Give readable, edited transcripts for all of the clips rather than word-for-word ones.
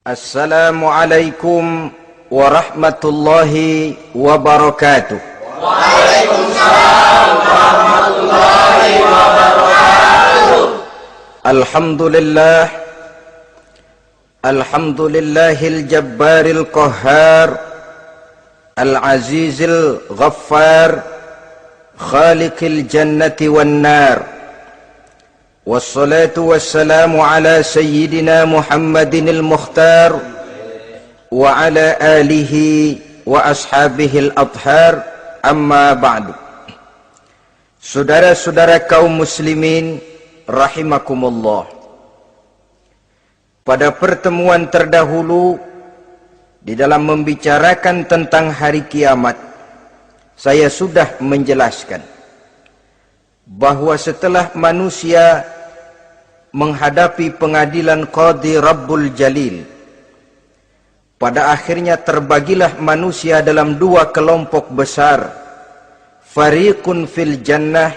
Assalamualaikum warahmatullahi wabarakatuh. Waalaikumsalam warahmatullahi wabarakatuh. Alhamdulillahil jabbaril qahhar, al-azizil ghaffar, khaliqil jannati wan nar. Wassalatu wassalamu ala sayyidina Muhammadinil Mukhtar wa ala alihi wa ashabihil athhar, amma ba'du. Saudara-saudara kaum muslimin rahimakumullah. Pada pertemuan terdahulu di dalam membicarakan tentang hari kiamat, saya sudah menjelaskan bahwa setelah manusia menghadapi pengadilan Qadhi Rabbul Jalil, pada akhirnya terbagilah manusia dalam dua kelompok besar, fariqun fil jannah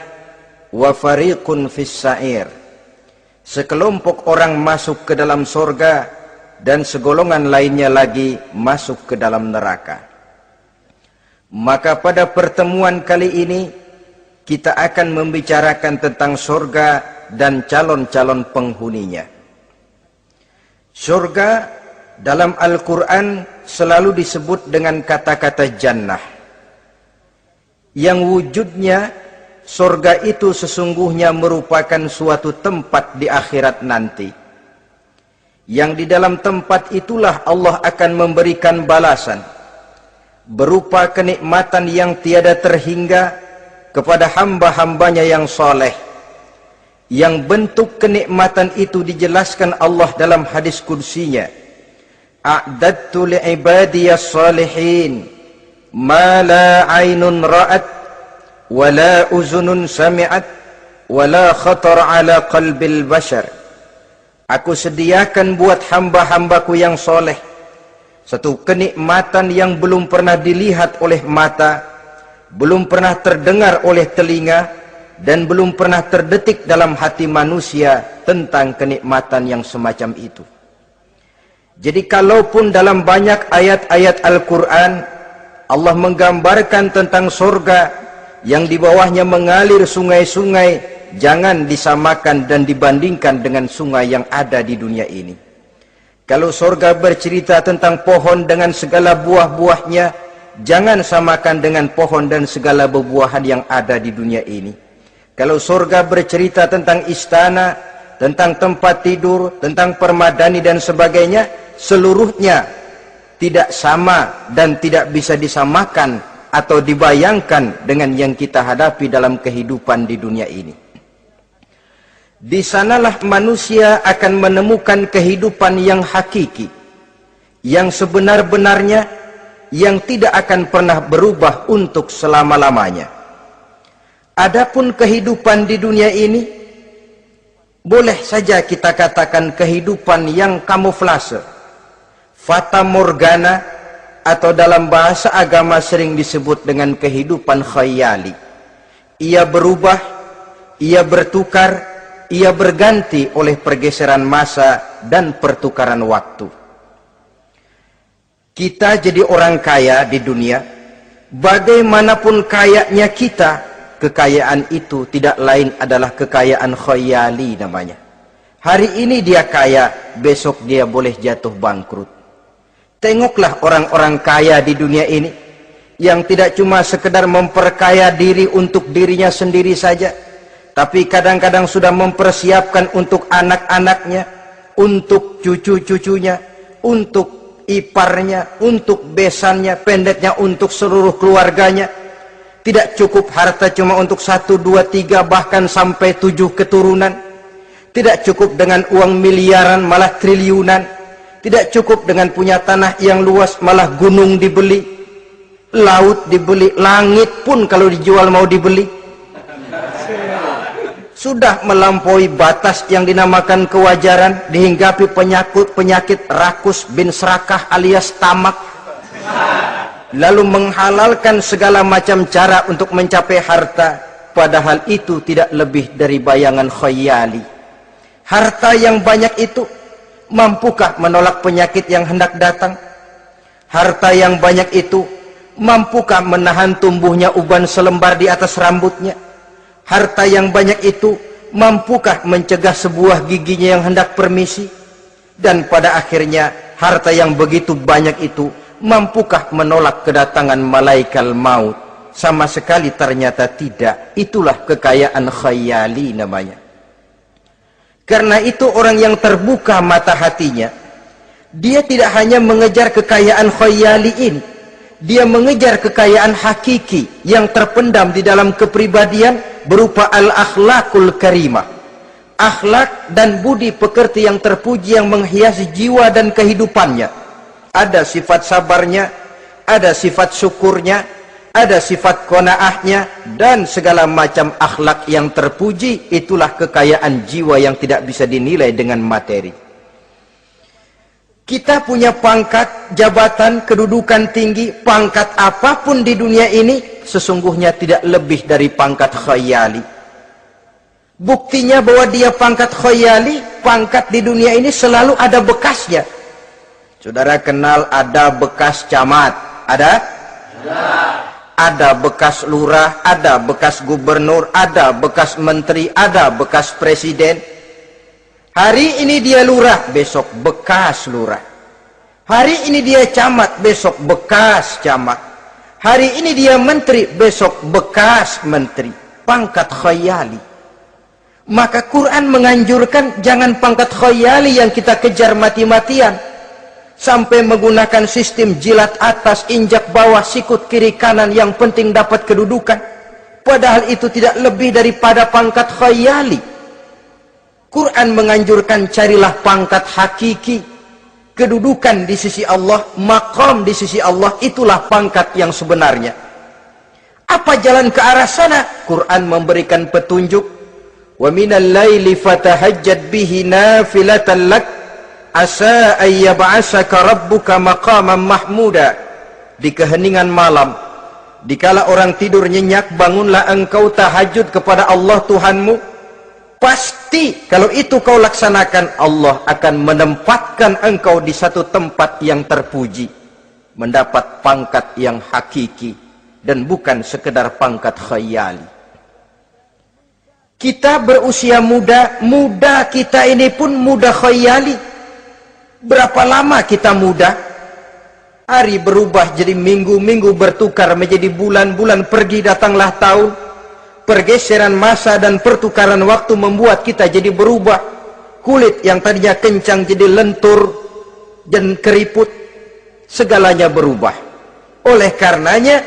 wa fariqun fis sa'ir. Sekelompok orang masuk ke dalam surga dan segolongan lainnya lagi masuk ke dalam neraka. Maka pada pertemuan kali ini kita akan membicarakan tentang surga dan calon-calon penghuninya. Surga dalam Al-Quran selalu disebut dengan kata-kata jannah, yang wujudnya surga itu sesungguhnya merupakan suatu tempat di akhirat nanti, yang di dalam tempat itulah Allah akan memberikan balasan berupa kenikmatan yang tiada terhingga kepada hamba-hambanya yang soleh, yang bentuk kenikmatan itu dijelaskan Allah dalam hadis qudsinya, a'dadtu li'ibadiyas salihin ma la aynun ra'at wa la uzunun sami'at wa la khatar ala qalbil bashar. Aku sediakan buat hamba-hambaku yang soleh satu kenikmatan yang belum pernah dilihat oleh mata, belum pernah terdengar oleh telinga, dan belum pernah terdetik dalam hati manusia tentang kenikmatan yang semacam itu. Jadi kalaupun dalam banyak ayat-ayat Al-Quran Allah menggambarkan tentang surga yang di bawahnya mengalir sungai-sungai, jangan disamakan dan dibandingkan dengan sungai yang ada di dunia ini. Kalau surga bercerita tentang pohon dengan segala buah-buahnya, jangan samakan dengan pohon dan segala buah-buahan yang ada di dunia ini. Kalau surga bercerita tentang istana, tentang tempat tidur, tentang permadani dan sebagainya, seluruhnya tidak sama dan tidak bisa disamakan atau dibayangkan dengan yang kita hadapi dalam kehidupan di dunia ini. Di sanalah manusia akan menemukan kehidupan yang hakiki, yang sebenar-benarnya, yang tidak akan pernah berubah untuk selama-lamanya. Adapun kehidupan di dunia ini, boleh saja kita katakan kehidupan yang kamuflase, fata morgana, atau dalam bahasa agama sering disebut dengan kehidupan khayali. Ia berubah, ia bertukar, ia berganti oleh pergeseran masa dan pertukaran waktu. Kita jadi orang kaya di dunia, bagaimanapun kayanya kita, kekayaan itu tidak lain adalah kekayaan khayali namanya. Hari ini dia kaya, besok dia boleh jatuh bangkrut. Tengoklah orang-orang kaya di dunia ini, yang tidak cuma sekedar memperkaya diri untuk dirinya sendiri saja, tapi kadang-kadang sudah mempersiapkan untuk anak-anaknya, untuk cucu-cucunya, untuk iparnya, untuk besannya, pendeknya untuk seluruh keluarganya. Tidak cukup harta cuma untuk 1, 2, 3, bahkan sampai 7 keturunan. Tidak cukup dengan uang miliaran, malah triliunan. Tidak cukup dengan punya tanah yang luas, malah gunung dibeli, laut dibeli, langit pun kalau dijual mau dibeli. Sudah melampaui batas yang dinamakan kewajaran, dihinggapi penyakit rakus bin serakah alias tamak, lalu menghalalkan segala macam cara untuk mencapai harta, padahal itu tidak lebih dari bayangan khayali. Harta yang banyak itu mampukah menolak penyakit yang hendak datang? Harta yang banyak itu mampukah menahan tumbuhnya uban selembar di atas rambutnya? Harta yang banyak itu mampukah mencegah sebuah giginya yang hendak permisi? Dan pada akhirnya harta yang begitu banyak itu mampukah menolak kedatangan malaikat maut? Sama sekali ternyata tidak. Itulah kekayaan khayali namanya. Karena itu orang yang terbuka mata hatinya, dia tidak hanya mengejar kekayaan khayali ini, dia mengejar kekayaan hakiki yang terpendam di dalam kepribadian berupa al-akhlaqul karimah. Akhlak dan budi pekerti yang terpuji yang menghiasi jiwa dan kehidupannya. Ada sifat sabarnya, ada sifat syukurnya, ada sifat qanaahnya, dan segala macam akhlak yang terpuji. Itulah kekayaan jiwa yang tidak bisa dinilai dengan materi. Kita punya pangkat, jabatan, kedudukan tinggi, pangkat apapun di dunia ini sesungguhnya tidak lebih dari pangkat khayali. Buktinya bahwa dia pangkat khayali, pangkat di dunia ini selalu ada bekasnya. Saudara kenal ada bekas camat? Ada? Ada bekas lurah, ada bekas gubernur, ada bekas menteri, ada bekas presiden. Hari ini dia lurah, besok bekas lurah. Hari ini dia camat, besok bekas camat. Hari ini dia menteri, besok bekas menteri. Pangkat khayali. Maka Quran menganjurkan jangan pangkat khayali yang kita kejar mati-matian. Sampai menggunakan sistem jilat atas, injak bawah, sikut kiri kanan, yang penting dapat kedudukan. Padahal itu tidak lebih daripada pangkat khayali. Quran menganjurkan carilah pangkat hakiki. Kedudukan di sisi Allah, maqam di sisi Allah, itulah pangkat yang sebenarnya. Apa jalan ke arah sana? Quran memberikan petunjuk. Wa minal laili fatahajjad bihi nafilatan lak asa ayyab'asaka rabbuka maqaman mahmuda. Di keheningan malam, dikala orang tidur nyenyak, bangunlah engkau tahajud kepada Allah Tuhanmu. Pasti kalau itu kau laksanakan, Allah akan menempatkan engkau di satu tempat yang terpuji, mendapat pangkat yang hakiki dan bukan sekedar pangkat khayali. Kita berusia muda, muda kita ini pun muda khayali. Berapa lama kita muda? Hari berubah jadi minggu, minggu bertukar menjadi bulan, bulan pergi datanglah tahun. Pergeseran masa dan pertukaran waktu membuat kita jadi berubah. Kulit yang tadinya kencang jadi lentur dan keriput. Segalanya berubah. Oleh karenanya,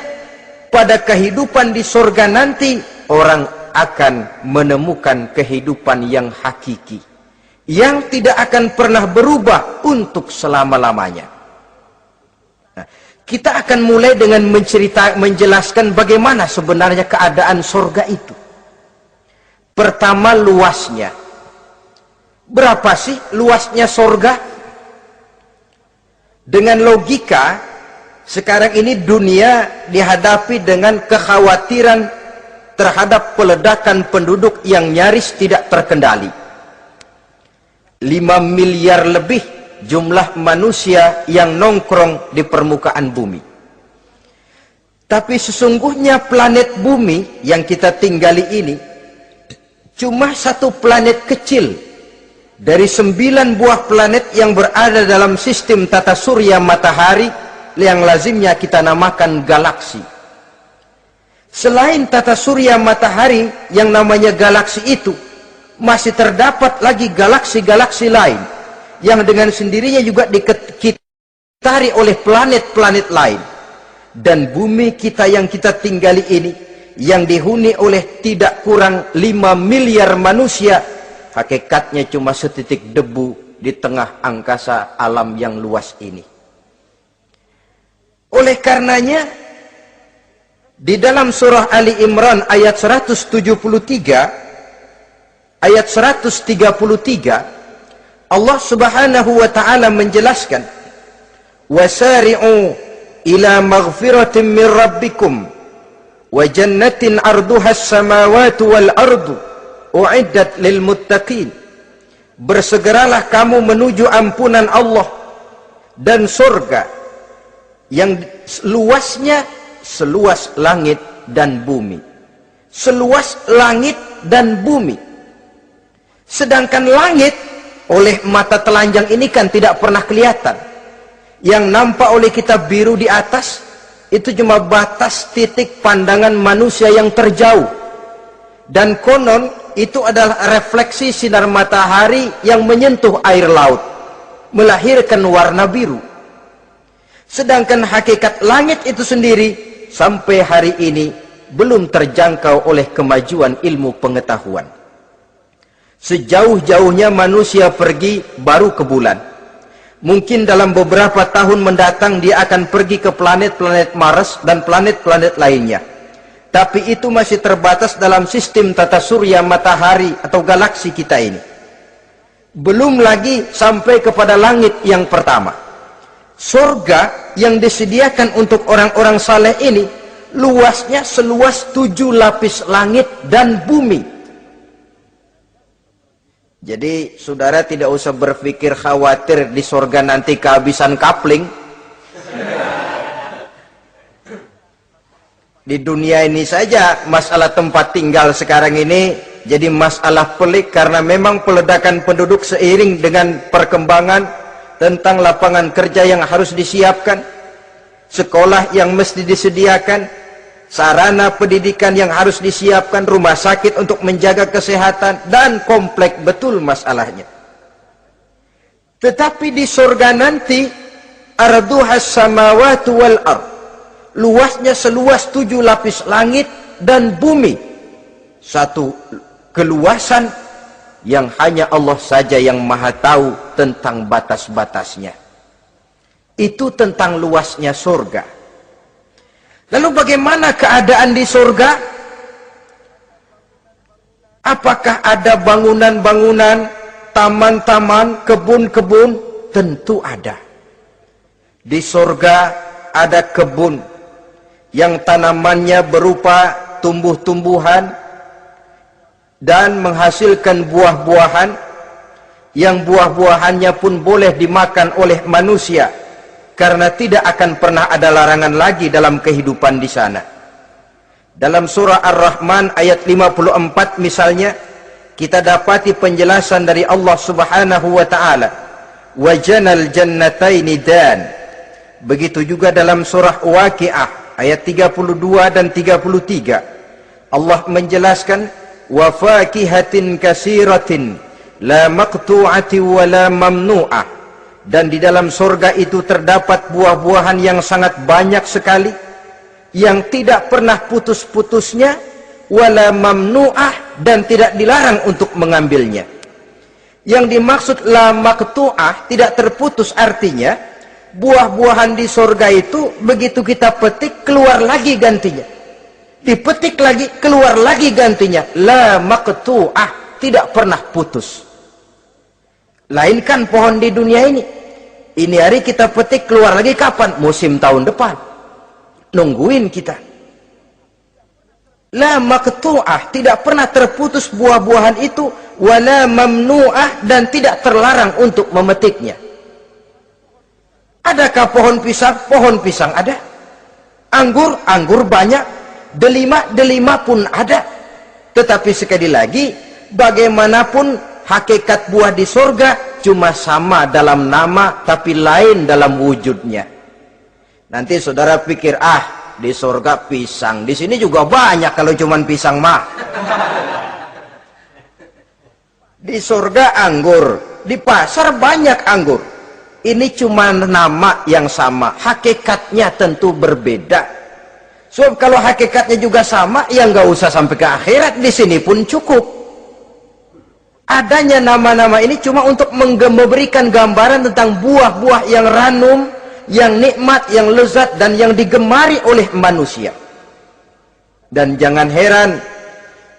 pada kehidupan di surga nanti, orang akan menemukan kehidupan yang hakiki, yang tidak akan pernah berubah untuk selama-lamanya. Nah, kita akan mulai dengan menjelaskan bagaimana sebenarnya keadaan surga itu. Pertama, luasnya. Berapa sih luasnya surga? Dengan logika, sekarang ini dunia dihadapi dengan kekhawatiran terhadap peledakan penduduk yang nyaris tidak terkendali. 5 miliar lebih jumlah manusia yang nongkrong di permukaan bumi. Tapi sesungguhnya planet bumi yang kita tinggali ini cuma satu planet kecil dari 9 buah planet yang berada dalam sistem tata surya matahari yang lazimnya kita namakan galaksi. Selain tata surya matahari yang namanya galaksi itu, masih terdapat lagi galaksi-galaksi lain yang dengan sendirinya juga dikitari oleh planet-planet lain. Dan bumi kita yang kita tinggali ini, yang dihuni oleh tidak kurang 5 miliar manusia, hakikatnya cuma setitik debu di tengah angkasa alam yang luas ini. Oleh karenanya, di dalam surah Ali Imran ayat 173, ayat 133, Allah Subhanahu wa taala menjelaskan, "Wasari'u ila maghfiratin min rabbikum wa jannatin 'arduha as-samawati wal ardu u'iddat lil muttaqin." bersegeralah kamu menuju ampunan Allah dan surga yang luasnya seluas langit dan bumi. Seluas langit dan bumi. Sedangkan langit oleh mata telanjang ini kan tidak pernah kelihatan. Yang nampak oleh kita biru di atas itu cuma batas titik pandangan manusia yang terjauh. Dan konon itu adalah refleksi sinar matahari yang menyentuh air laut, melahirkan warna biru. Sedangkan hakikat langit itu sendiri sampai hari ini belum terjangkau oleh kemajuan ilmu pengetahuan. Sejauh-jauhnya manusia pergi baru ke bulan. Mungkin dalam beberapa tahun mendatang dia akan pergi ke planet-planet Mars dan planet-planet lainnya. Tapi itu masih terbatas dalam sistem tata surya matahari atau galaksi kita ini. Belum lagi sampai kepada langit yang pertama. Surga yang disediakan untuk orang-orang saleh ini luasnya seluas 7 lapis langit dan bumi. Jadi saudara tidak usah berpikir khawatir di surga nanti kehabisan kapling. Di dunia ini saja masalah tempat tinggal sekarang ini jadi masalah pelik karena memang peledakan penduduk seiring dengan perkembangan tentang lapangan kerja yang harus disiapkan, sekolah yang mesti disediakan, sarana pendidikan yang harus disiapkan, rumah sakit untuk menjaga kesehatan, dan kompleks betul masalahnya. Tetapi di surga nanti arduhas samawati wal ard, luasnya seluas 7 lapis langit dan bumi. Satu keluasan yang hanya Allah saja yang maha tahu tentang batas-batasnya. Itu tentang luasnya surga. Lalu bagaimana keadaan di surga? Apakah ada bangunan-bangunan, taman-taman, kebun-kebun? Tentu ada. Di surga ada kebun yang tanamannya berupa tumbuh-tumbuhan dan menghasilkan buah-buahan yang buah-buahannya pun boleh dimakan oleh manusia karena tidak akan pernah ada larangan lagi dalam kehidupan di sana. Dalam surah Ar-Rahman ayat 54 misalnya kita dapati penjelasan dari Allah Subhanahu wa taala, "Wa janal jannataini dan." Begitu juga dalam surah Waqiah ayat 32 dan 33 Allah menjelaskan, "Wa fakihatin kasiratin la maqtu'ati wa la mamnu'ah." Dan di dalam surga itu terdapat buah-buahan yang sangat banyak sekali yang tidak pernah putus-putusnya, wala mamnu'ah, dan tidak dilarang untuk mengambilnya. Yang dimaksud la maqtu'ah, tidak terputus, artinya buah-buahan di surga itu begitu kita petik keluar lagi gantinya, dipetik lagi keluar lagi gantinya. La maqtu'ah, tidak pernah putus. Lain kan pohon di dunia ini hari kita petik keluar lagi kapan? Musim tahun depan, nungguin kita. La maqtu'ah, tidak pernah terputus buah-buahan itu, wala mamnu'ah, dan tidak terlarang untuk memetiknya. Adakah pohon pisang? Pohon pisang ada. Anggur? Anggur banyak. Delima pun ada. Tetapi sekali lagi, bagaimanapun hakikat buah di surga cuma sama dalam nama tapi lain dalam wujudnya. Nanti saudara pikir, di surga pisang, di sini juga banyak kalau cuma pisang mah. Di surga anggur, di pasar banyak anggur. Ini cuma nama yang sama, hakikatnya tentu berbeda. Sebab kalau hakikatnya juga sama, ya nggak usah sampai ke akhirat, di sini pun cukup. Adanya nama-nama ini cuma untuk memberikan gambaran tentang buah-buah yang ranum, yang nikmat, yang lezat, dan yang digemari oleh manusia. Dan jangan heran,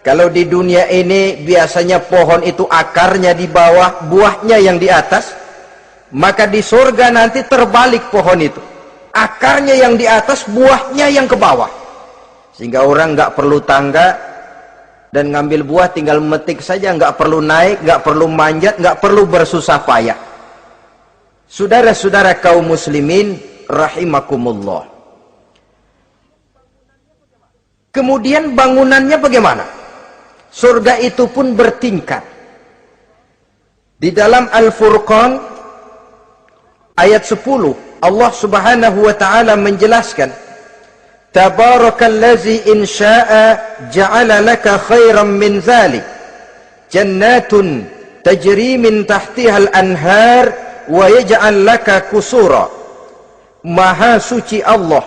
kalau di dunia ini biasanya pohon itu akarnya di bawah, buahnya yang di atas. Maka di surga nanti terbalik pohon itu. Akarnya yang di atas, buahnya yang ke bawah. Sehingga orang nggak perlu tangga, Dan ngambil buah tinggal memetik saja, nggak perlu naik, nggak perlu manjat, nggak perlu bersusah payah. Saudara-saudara kaum muslimin rahimakumullah. Kemudian bangunannya bagaimana? Surga itu pun bertingkat. Di dalam Al-Furqan ayat 10 Allah subhanahu wa ta'ala menjelaskan, Tabarakallazi in sya'a ja'ala laka khairan min dhalik jannatun tajri min tahtiha al-anhar wa yaj'al laka kusura. Maha suci Allah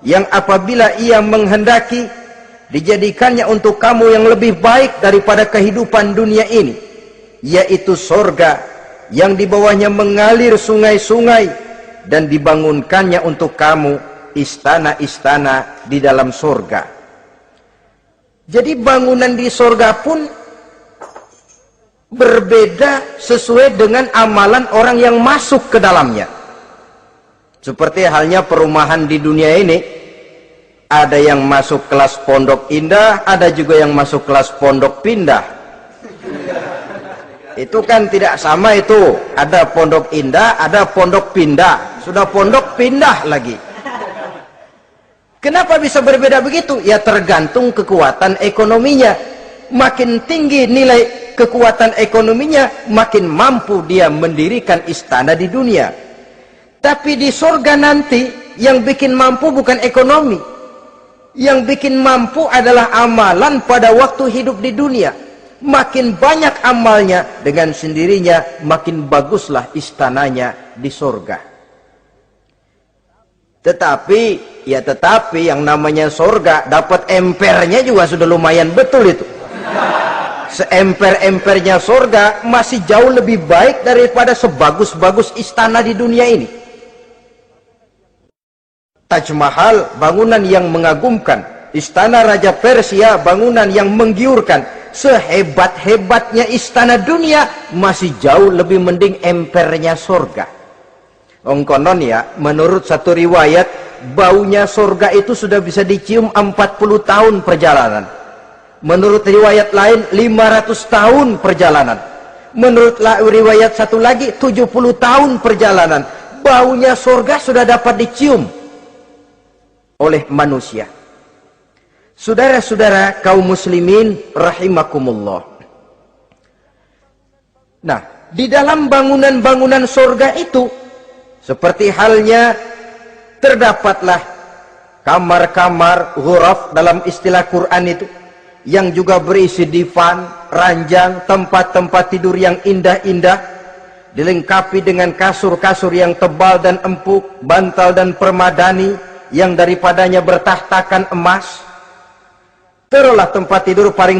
yang apabila ia menghendaki dijadikannya untuk kamu yang lebih baik daripada kehidupan dunia ini, yaitu sorga yang di bawahnya mengalir sungai-sungai, dan dibangunkannya untuk kamu istana-istana di dalam sorga. Jadi bangunan di sorga pun berbeda sesuai dengan amalan orang yang masuk ke dalamnya. Seperti halnya perumahan di dunia ini, ada yang masuk kelas pondok indah, ada juga yang masuk kelas pondok pindah. Itu kan tidak sama itu. Ada pondok indah, ada pondok pindah. Sudah pondok pindah lagi. Kenapa bisa berbeda begitu? Ya tergantung kekuatan ekonominya. Makin tinggi nilai kekuatan ekonominya, makin mampu dia mendirikan istana di dunia. Tapi di surga nanti, yang bikin mampu bukan ekonomi. Yang bikin mampu adalah amalan pada waktu hidup di dunia. Makin banyak amalnya, dengan sendirinya makin baguslah istananya di surga. Tetapi yang namanya surga, dapat empernya juga sudah lumayan betul itu. Seemper-empernya surga masih jauh lebih baik daripada sebagus-bagus istana di dunia ini. Taj Mahal, bangunan yang mengagumkan. Istana Raja Persia, bangunan yang menggiurkan. Sehebat-hebatnya istana dunia, masih jauh lebih mending empernya surga. Konon ya, menurut satu riwayat, baunya surga itu sudah bisa dicium 40 tahun perjalanan. Menurut riwayat lain, 500 tahun perjalanan. Menurut riwayat satu lagi, 70 tahun perjalanan. Baunya surga sudah dapat dicium oleh manusia. Saudara-saudara kaum muslimin rahimakumullah. Nah, di dalam bangunan-bangunan surga itu, seperti halnya terdapatlah kamar-kamar ghuraf dalam istilah Quran itu, yang juga berisi divan, ranjang, tempat-tempat tidur yang indah-indah, dilengkapi dengan kasur-kasur yang tebal dan empuk, bantal dan permadani yang daripadanya bertahtakan emas. Terulah tempat tidur paling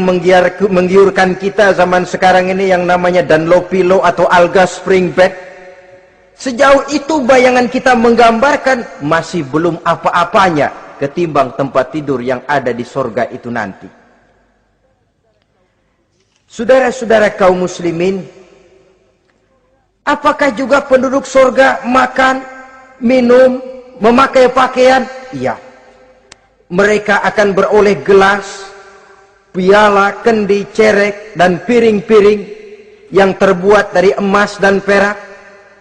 menggiurkan kita zaman sekarang ini yang namanya Dunlopillow atau Alga Spring Bed. Sejauh itu bayangan kita menggambarkan masih belum apa-apanya ketimbang tempat tidur yang ada di surga itu nanti. Saudara-saudara kaum muslimin, apakah juga penduduk surga makan, minum, memakai pakaian? Iya. Mereka akan beroleh gelas, piala, kendi, cerek, dan piring-piring yang terbuat dari emas dan perak.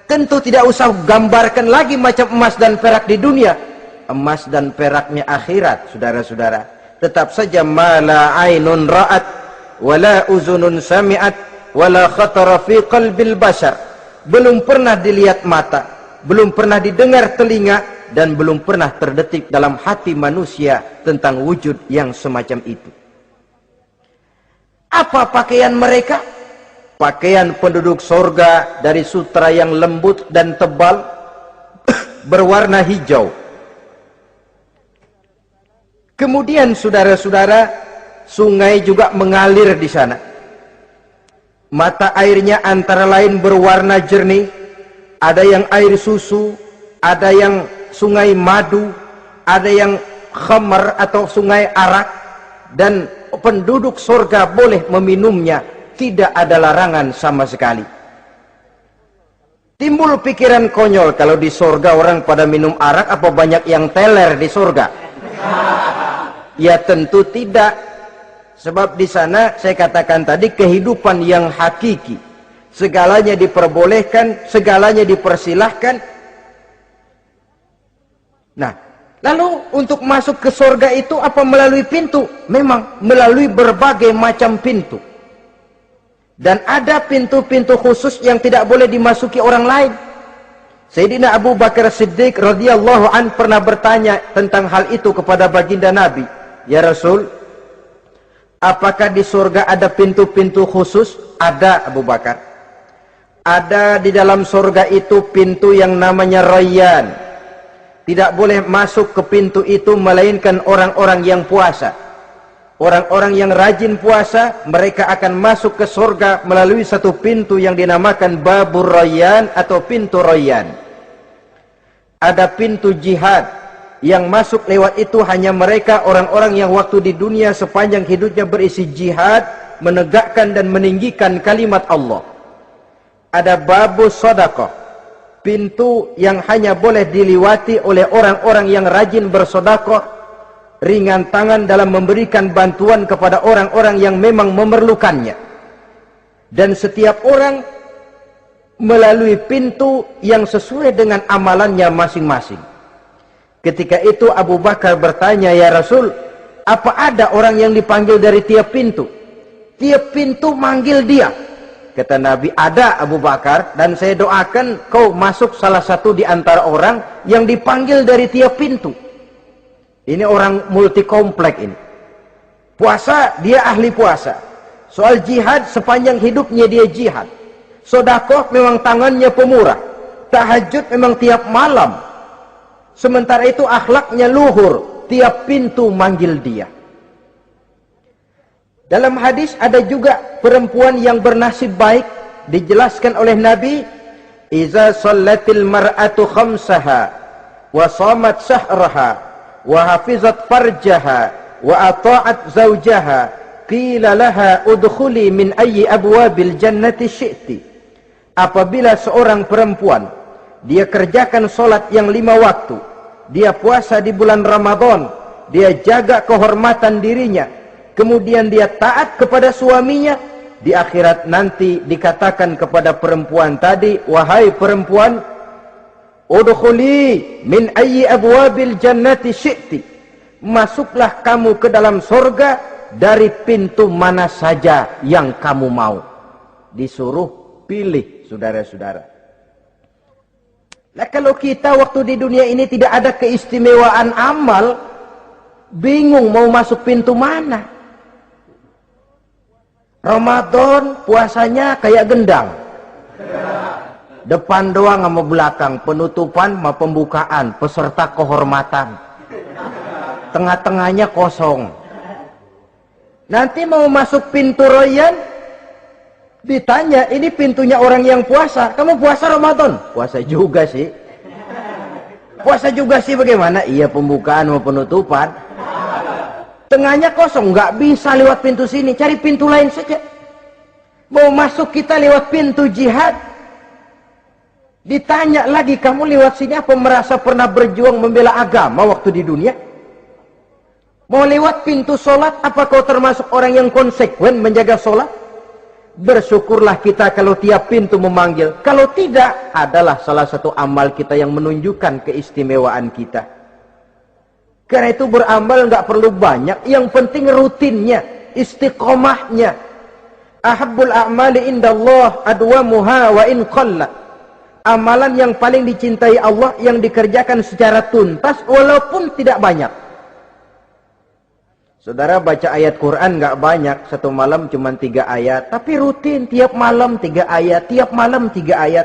Tentu tidak usah gambarkan lagi macam emas dan perak di dunia. Emas dan peraknya akhirat, saudara-saudara. Tetap saja mala ainun ra'at, wala uzunun sami'at, wala khatara fi qalbil bashar. Belum pernah dilihat mata, belum pernah didengar telinga, dan belum pernah terdetik dalam hati manusia tentang wujud yang semacam itu. Apa pakaian mereka? Pakaian penduduk surga dari sutra yang lembut dan tebal, berwarna hijau. Kemudian saudara-saudara, sungai juga mengalir di sana. Mata airnya antara lain berwarna jernih, ada yang air susu, ada yang sungai madu, ada yang khamar atau sungai arak, dan penduduk surga boleh meminumnya, tidak ada larangan sama sekali. Timbul pikiran konyol, kalau di surga orang pada minum arak, apa banyak yang teler di surga? Ya tentu tidak. Sebab di sana saya katakan tadi kehidupan yang hakiki. Segalanya diperbolehkan, segalanya dipersilahkan. Nah, lalu untuk masuk ke surga itu apa melalui pintu? Memang melalui berbagai macam pintu. Dan ada pintu-pintu khusus yang tidak boleh dimasuki orang lain. Sayyidina Abu Bakar Siddiq radhiyallahu an pernah bertanya tentang hal itu kepada baginda Nabi. Ya Rasul, apakah di surga ada pintu-pintu khusus? Ada, Abu Bakar. Ada di dalam surga itu pintu yang namanya Rayyan. Tidak boleh masuk ke pintu itu melainkan orang-orang yang puasa. Orang-orang yang rajin puasa, mereka akan masuk ke surga melalui satu pintu yang dinamakan Babur Rayyan atau pintu Rayyan. Ada pintu jihad. Yang masuk lewat itu hanya mereka orang-orang yang waktu di dunia sepanjang hidupnya berisi jihad, menegakkan dan meninggikan kalimat Allah. Ada Babus Shadaqah, pintu yang hanya boleh diliwati oleh orang-orang yang rajin bersedekah, ringan tangan dalam memberikan bantuan kepada orang-orang yang memang memerlukannya. Dan setiap orang melalui pintu yang sesuai dengan amalannya masing-masing. Ketika itu Abu Bakar bertanya, ya Rasul, apa ada orang yang dipanggil dari tiap pintu? Tiap pintu manggil dia. Kata Nabi, ada Abu Bakar, dan saya doakan kau masuk salah satu di antara orang yang dipanggil dari tiap pintu. Ini orang multi komplek ini. Puasa, dia ahli puasa. Soal jihad, sepanjang hidupnya dia jihad. Sedekah memang tangannya pemurah. Tahajud memang tiap malam. Sementara itu akhlaknya luhur, tiap pintu manggil dia. Dalam hadis ada juga perempuan yang bernasib baik, dijelaskan oleh Nabi, "Iza shallatil mar'atu khamsaha wa shamat shahraha wa hafizat farjaha wa ata'at zawjaha qila laha udkhuli min ayyi abwabil jannati syi'ti." Apabila seorang perempuan dia kerjakan solat yang 5 waktu, dia puasa di bulan Ramadan, dia jaga kehormatan dirinya, kemudian dia taat kepada suaminya, di akhirat nanti dikatakan kepada perempuan tadi, wahai perempuan, udkhuli min ayyi abwabil jannati syi'ti, masuklah kamu ke dalam surga dari pintu mana saja yang kamu mau. Disuruh pilih, saudara-saudara. Nah, kalau kita waktu di dunia ini tidak ada keistimewaan amal, bingung mau masuk pintu mana. Ramadan puasanya kayak gendang. Depan doang sama belakang, penutupan sama pembukaan, peserta kehormatan. Tengah-tengahnya kosong. Nanti mau masuk pintu Rayyan, ditanya, ini pintunya orang yang puasa. Kamu puasa Ramadan? Puasa juga sih. Puasa juga sih bagaimana? Iya, pembukaan mau penutupan. Tengahnya kosong, nggak bisa lewat pintu sini. Cari pintu lain saja. Mau masuk kita lewat pintu jihad. Ditanya lagi, kamu lewat sini apa merasa pernah berjuang membela agama waktu di dunia? Mau lewat pintu sholat, apa kau termasuk orang yang konsekuen menjaga sholat? Bersyukurlah kita kalau tiap pintu memanggil. Kalau tidak, adalah salah satu amal kita yang menunjukkan keistimewaan kita. Karena itu beramal nggak perlu banyak, yang penting rutinnya, istiqomahnya. Ahabbul a'mali indallah adwamuha wa in qalla. Amalan yang paling dicintai Allah yang dikerjakan secara tuntas walaupun tidak banyak. Saudara baca ayat Quran nggak banyak, satu malam cuma 3 ayat, tapi rutin tiap malam 3 ayat, tiap malam 3 ayat.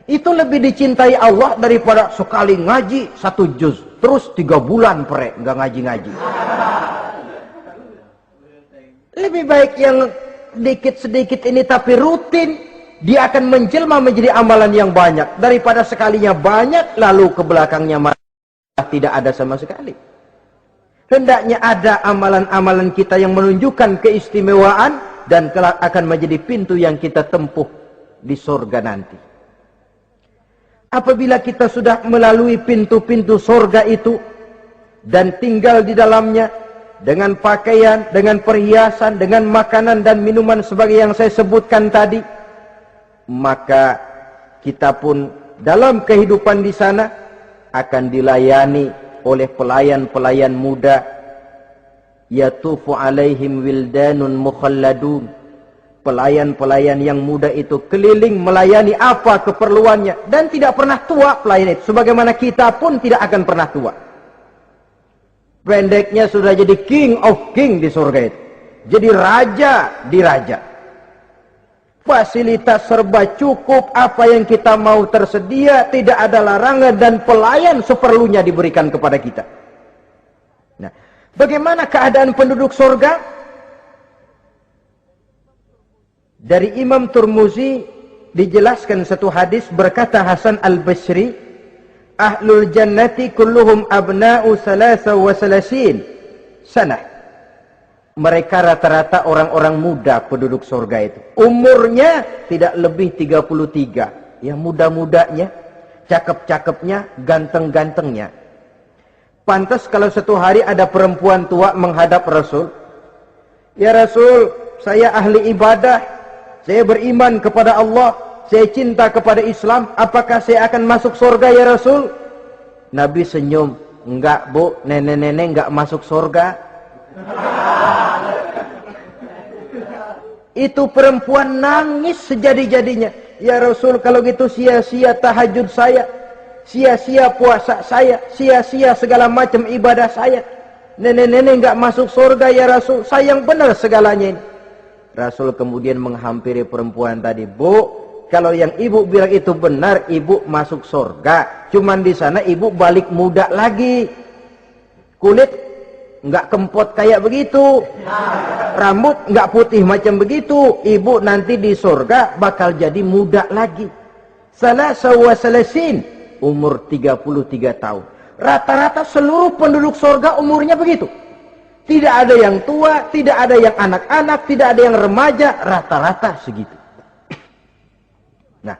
Itu lebih dicintai Allah daripada sekali ngaji 1 juz, terus 3 bulan nggak ngaji-ngaji. Lebih baik yang sedikit-sedikit ini tapi rutin, dia akan menjelma menjadi amalan yang banyak daripada sekalinya banyak lalu ke belakangnya malah tidak ada sama sekali. Hendaknya ada amalan-amalan kita yang menunjukkan keistimewaan dan kelak akan menjadi pintu yang kita tempuh di surga nanti. Apabila kita sudah melalui pintu-pintu surga itu dan tinggal di dalamnya, dengan pakaian, dengan perhiasan, dengan makanan dan minuman sebagai yang saya sebutkan tadi, maka kita pun dalam kehidupan di sana akan dilayani oleh pelayan-pelayan muda. Yatufu alaihim wildanun mukhalladun. Pelayan-pelayan yang muda itu keliling melayani apa keperluannya, dan tidak pernah tua pelayan itu, sebagaimana kita pun tidak akan pernah tua. Pendeknya sudah jadi king of king di surga itu, jadi raja di raja. Fasilitas serba cukup, apa yang kita mau tersedia, tidak ada larangan, dan pelayan seperlunya diberikan kepada kita. Nah, bagaimana keadaan penduduk surga? Dari Imam Turmuzi dijelaskan satu hadis, berkata Hasan al-Basri, ahlul jannati kulluhum abna'u salasa wa salasin sanah. Mereka rata-rata orang-orang muda penduduk surga itu. Umurnya tidak lebih 33. Ya, muda-mudanya, cakep-cakepnya, ganteng-gantengnya. Pantas kalau satu hari ada perempuan tua menghadap Rasul. Ya Rasul, saya ahli ibadah, saya beriman kepada Allah, saya cinta kepada Islam, apakah saya akan masuk surga ya Rasul? Nabi senyum, enggak bu, nenek-nenek enggak masuk surga. Itu perempuan nangis sejadi-jadinya. Ya Rasul, kalau gitu sia-sia tahajud saya, sia-sia puasa saya, sia-sia segala macam ibadah saya. Nenek-nenek enggak masuk surga ya Rasul, sayang benar segalanya ini. Rasul kemudian menghampiri perempuan tadi. Bu, kalau yang ibu bilang itu benar, ibu masuk surga. Cuman di sana ibu balik muda lagi. Kulit nggak kempot kayak begitu. Rambut nggak putih macam begitu. Ibu nanti di surga bakal jadi muda lagi. Salasa wa salasin, umur 33 tahun. Rata-rata seluruh penduduk surga umurnya begitu. Tidak ada yang tua, tidak ada yang anak-anak, tidak ada yang remaja, rata-rata segitu. Nah,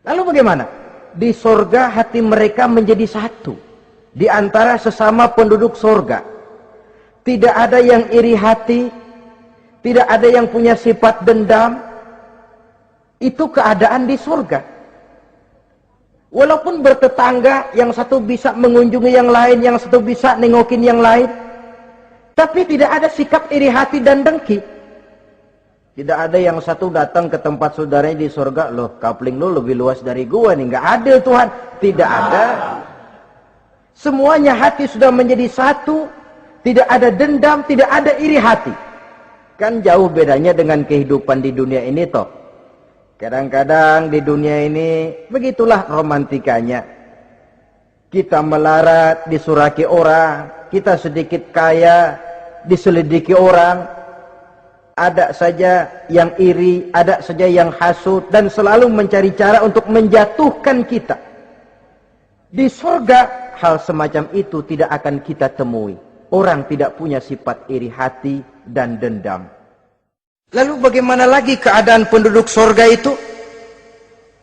lalu bagaimana? Di surga hati mereka menjadi satu. Di antara sesama penduduk surga. Tidak ada yang iri hati, tidak ada yang punya sifat dendam. Itu keadaan di surga. Walaupun bertetangga, yang satu bisa mengunjungi yang lain, yang satu bisa nengokin yang lain. Tapi tidak ada sikap iri hati dan dengki. Tidak ada yang satu datang ke tempat saudaranya di surga, loh kapling lu lebih luas dari gua nih, nggak adil Tuhan. Tidak ada. Semuanya hati sudah menjadi satu, tidak ada dendam, tidak ada iri hati. Kan jauh bedanya dengan kehidupan di dunia ini toh. Kadang-kadang di dunia ini begitulah romantikanya. Kita melarat, disuraki orang, kita sedikit kaya, diselidiki orang, ada saja yang iri, ada saja yang hasut, dan selalu mencari cara untuk menjatuhkan kita. Di surga hal semacam itu tidak akan kita temui. Orang tidak punya sifat iri hati dan dendam. Lalu bagaimana lagi keadaan penduduk surga itu?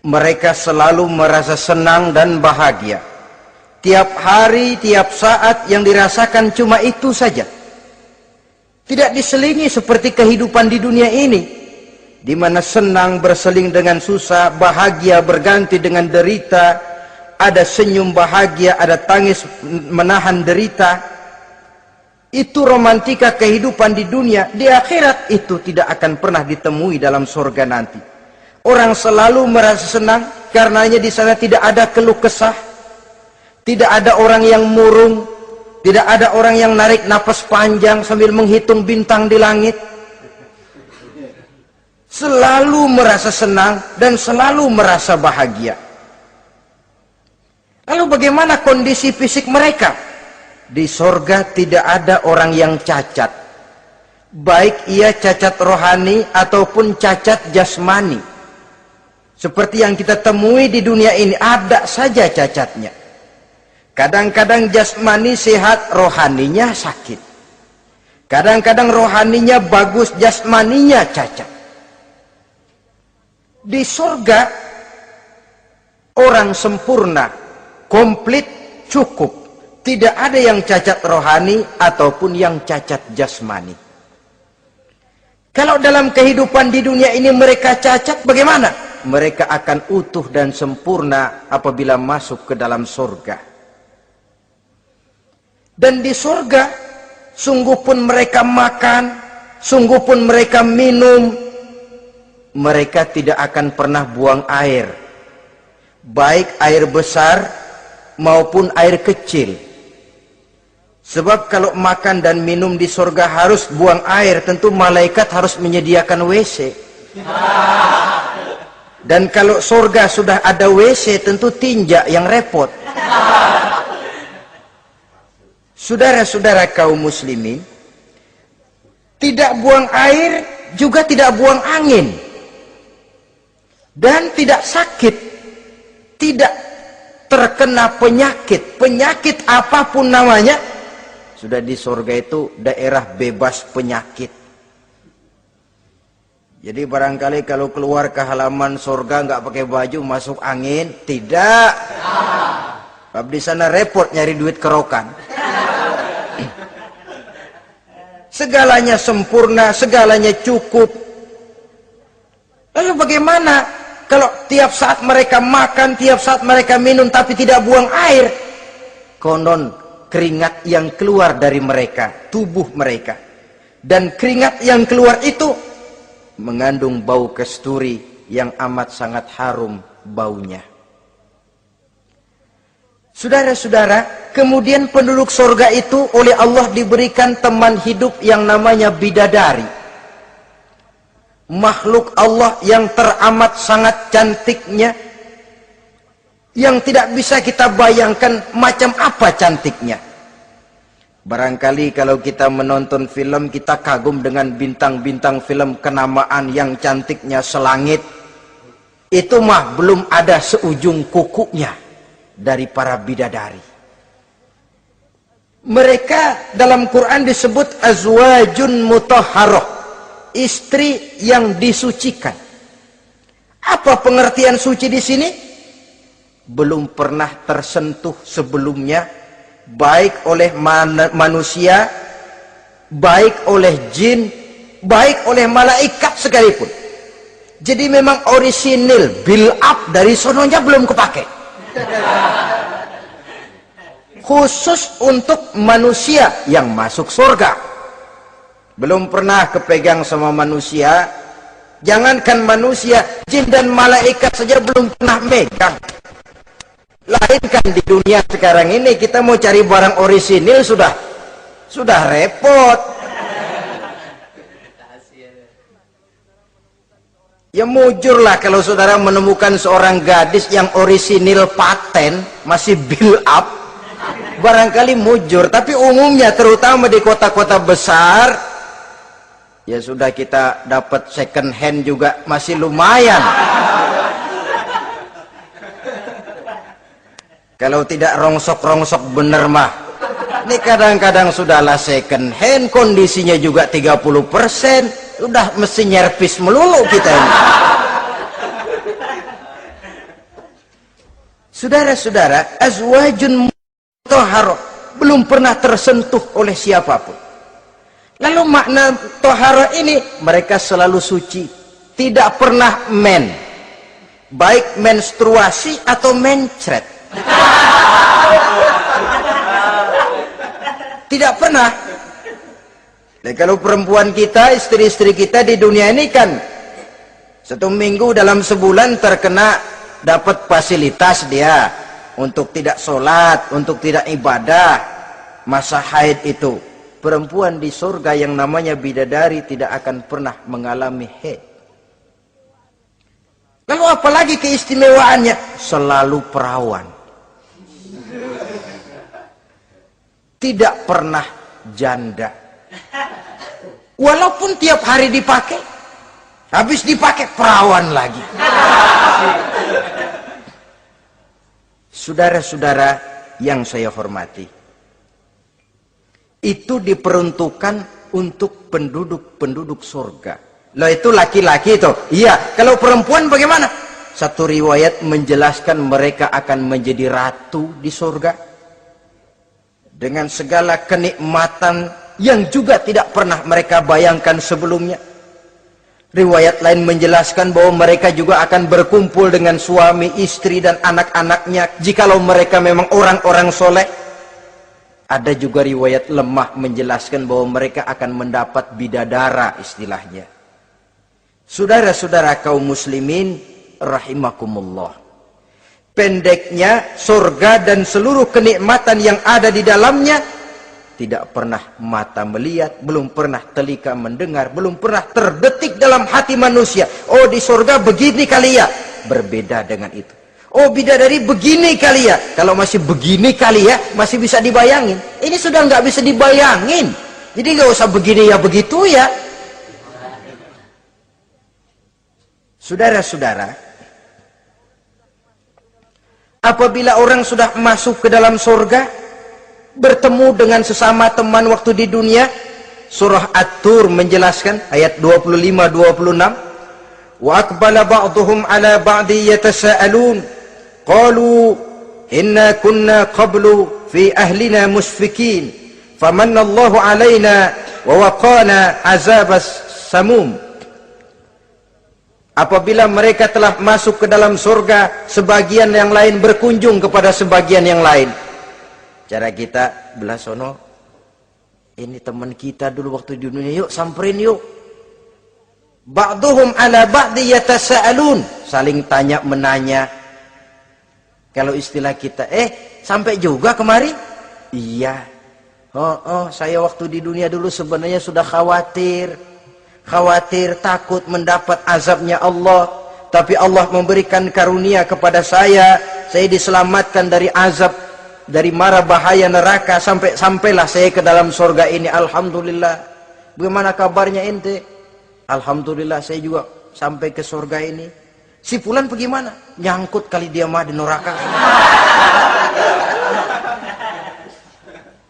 Mereka selalu merasa senang dan bahagia. Tiap hari, tiap saat yang dirasakan cuma itu saja. Tidak diselingi seperti kehidupan di dunia ini, di mana senang berseling dengan susah, bahagia berganti dengan derita, ada senyum bahagia, ada tangis menahan derita. Itu romantika kehidupan di dunia. Di akhirat itu tidak akan pernah ditemui dalam surga nanti. Orang selalu merasa senang karenanya di sana tidak ada keluh kesah, tidak ada orang yang murung. Tidak ada orang yang narik napas panjang sambil menghitung bintang di langit. Selalu merasa senang dan selalu merasa bahagia. Lalu bagaimana kondisi fisik mereka? Di surga tidak ada orang yang cacat. Baik ia cacat rohani ataupun cacat jasmani. Seperti yang kita temui di dunia ini, ada saja cacatnya. Kadang-kadang jasmani sehat, rohaninya sakit. Kadang-kadang rohaninya bagus, jasmaninya cacat. Di surga, orang sempurna, komplit, cukup. Tidak ada yang cacat rohani ataupun yang cacat jasmani. Kalau dalam kehidupan di dunia ini mereka cacat, bagaimana? Mereka akan utuh dan sempurna apabila masuk ke dalam surga. Dan di surga, sungguh pun mereka makan, sungguh pun mereka minum, mereka tidak akan pernah buang air. Baik air besar maupun air kecil. Sebab kalau makan dan minum di surga harus buang air, tentu malaikat harus menyediakan WC. Dan kalau surga sudah ada WC, tentu tinja yang repot. Saudara-saudara kaum muslimin, tidak buang air, juga tidak buang angin. Dan tidak sakit, tidak terkena penyakit. Penyakit apapun namanya, sudah di surga itu daerah bebas penyakit. Jadi barangkali kalau keluar ke halaman surga nggak pakai baju masuk angin, tidak. Sebab di sana repot nyari duit kerokan. Segalanya sempurna, segalanya cukup. Lalu bagaimana kalau tiap saat mereka makan, tiap saat mereka minum tapi tidak buang air? Konon keringat yang keluar dari mereka, tubuh mereka. Dan keringat yang keluar itu mengandung bau kasturi yang amat sangat harum baunya. Saudara-saudara, kemudian penduduk surga itu oleh Allah diberikan teman hidup yang namanya bidadari. Makhluk Allah yang teramat sangat cantiknya, yang tidak bisa kita bayangkan macam apa cantiknya. Barangkali kalau kita menonton film, kita kagum dengan bintang-bintang film kenamaan yang cantiknya selangit. Itu mah belum ada seujung kukunya dari para bidadari. Mereka dalam Quran disebut azwajun mutahharah, istri yang disucikan. Apa pengertian suci di sini? Belum pernah tersentuh sebelumnya, baik oleh manusia, baik oleh jin, baik oleh malaikat sekalipun. Jadi memang orisinil, build up dari sononya belum kepake. Khusus untuk manusia yang masuk surga. Belum pernah kepegang sama manusia. Jangankan manusia, jin dan malaikat saja belum pernah megang. Lain kan di dunia sekarang ini, kita mau cari barang orisinil sudah repot. Ya mujurlah kalau saudara menemukan seorang gadis yang orisinil paten, masih build up, barangkali mujur. Tapi umumnya terutama di kota-kota besar, ya sudah kita dapat second hand juga masih lumayan. Kalau tidak rongsok-rongsok bener mah, ini kadang-kadang sudahlah second hand, kondisinya juga 30%. Udah mesti nyerpis melulu kita ini. Saudara-saudara, azwajun mutahharah, belum pernah tersentuh oleh siapapun. Lalu makna tohara ini, mereka selalu suci, tidak pernah baik menstruasi atau mencret. Tidak pernah. Dan kalau perempuan kita, istri-istri kita di dunia ini kan 1 minggu dalam sebulan terkena dapat fasilitas dia untuk tidak sholat, untuk tidak ibadah, masa haid itu. Perempuan di surga yang namanya bidadari tidak akan pernah mengalami haid. Lalu apalagi keistimewaannya? Selalu perawan. Tidak pernah janda. Walaupun tiap hari dipakai, habis dipakai perawan lagi. Saudara-saudara yang saya hormati, itu diperuntukkan untuk penduduk-penduduk surga. Loh itu laki-laki itu. Iya, kalau perempuan bagaimana? Satu riwayat menjelaskan mereka akan menjadi ratu di surga. dengan segala kenikmatan yang juga tidak pernah mereka bayangkan sebelumnya. Riwayat lain menjelaskan bahwa mereka juga akan berkumpul dengan suami, istri, dan anak-anaknya jikalau mereka memang orang-orang soleh. Ada juga riwayat lemah menjelaskan bahwa mereka akan mendapat bidadara istilahnya. Saudara-saudara kaum muslimin rahimakumullah. Pendeknya, surga dan seluruh kenikmatan yang ada di dalamnya tidak pernah mata melihat, belum pernah telinga mendengar, belum pernah terbetik dalam hati manusia. Oh, di surga begini kali ya. Berbeda dengan itu. Oh, bidadari begini kali ya. Kalau masih begini kali ya, masih bisa dibayangin. Ini sudah nggak bisa dibayangin. Jadi nggak usah begini ya begitu ya. Saudara-saudara, apabila orang sudah masuk ke dalam surga, bertemu dengan sesama teman waktu di dunia, surah At-Tur menjelaskan ayat 25-26, wa aqbala ba'dhum ala ba'di yatasaalun qalu inna kunna qablu fi ahlina musfikin famanna Allahu alaina wa waqana azabas samum. Apabila mereka telah masuk ke dalam surga, sebagian yang lain berkunjung kepada sebagian yang lain. Cara kita belah sono, ini teman kita dulu waktu di dunia, yuk samperin yuk. Ba'duhum ala ba'di yatasaalun, saling tanya menanya. Kalau istilah kita, sampai juga kemari? Iya. Saya waktu di dunia dulu sebenarnya sudah khawatir takut mendapat azabnya Allah, tapi Allah memberikan karunia kepada saya diselamatkan dari azab, dari mara bahaya neraka, sampailah saya ke dalam surga ini. Alhamdulillah. Bagaimana kabarnya ente? Alhamdulillah saya juga sampai ke surga ini. Si fulan bagaimana? Nyangkut kali dia mah di neraka.